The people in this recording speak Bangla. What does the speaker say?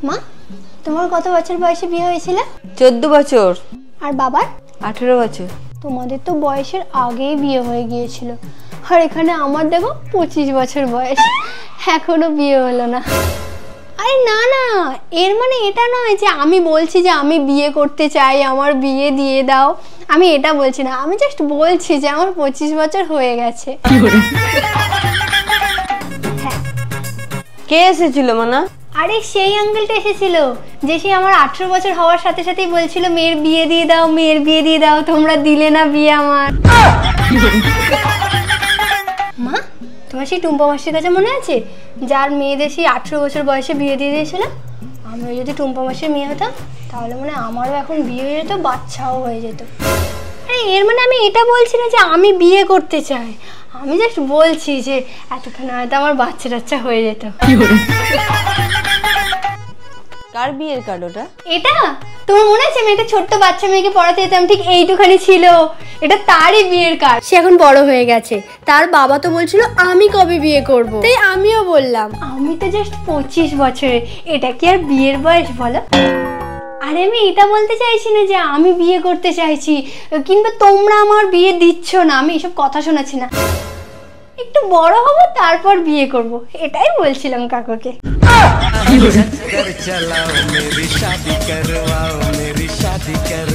মা, তোমার কত বছর বয়সে বিয়ে হয়েছিল? 14 বছর। আর বাবার? 18 বছর। তোমাদের তো বয়সের আগেই বিয়ে হয়ে গিয়েছিল, আর এখানে আমার দেখো 25 বছর বয়স, এখনো বিয়ে হলো না। আরে না না, এর মানে এটা নয় যে আমি বলছি যে আমি বিয়ে করতে চাই, আমার বিয়ে দিয়ে দাও, আমি এটা বলছি না। আমি জাস্ট বলছি যে আমার 25 বছর হয়ে গেছে। কে এসেছিল মানা? আরে সেই আঙ্কেলটা এসেছিল যে সে আমার 18 বছর হওয়ার সাথে সাথেই বলছিল মেয়ের বিয়ে দিয়ে দাও, মেয়ের বিয়ে দিয়ে দাও, তোমরা দিলে না বিয়ে আমার। মা, তোমার সেই টুম্পা মাসির কাছে মনে আছে যার মেয়েদের সেই 18 বছর বয়সে বিয়ে দিয়ে দিয়েছিল? আমিও যদি টুম্পা মাসির মেয়ে হতাম তাহলে মানে আমারও এখন বিয়ে হয়ে যেত, বাচ্চাও হয়ে যেত। আরে এর মানে আমি এটা বলছি না যে আমি বিয়ে করতে চাই, আমি জাস্ট বলছি যে এতক্ষণ হয়তো আমার বাচ্চা টাচ্চা হয়ে যেত। কার বিয়ের কার্ড ওটা? এটা তোমার মনে আছে? আমি একটা ছোট্ট বাচ্চা মেয়েকে পড়াতে যেতাম, ঠিক এইটুখানি ছিল, এটা তারই বিয়ের কার্ড। সে এখন বড় হয়ে গেছে, তার বাবা তো বলছিল আমি কবে বিয়ে করব, তাই আমিও বললাম আমি তো জাস্ট 25 বছরে, এটা কি আর বিয়ের বয়স বলো? আরে আমি এটা বলতে চাইছি না যে আমি বিয়ে করতে চাইছি কিংবা তোমরা আমার বিয়ে দিচ্ছ না, আমি এসব কথা শোনাচ্ছি না। একটু বড় হব তারপর বিয়ে করব, এটাই বলছিলাম কাকুকে। चलाओ मेरी शादी करवाओ, मेरी शादी कर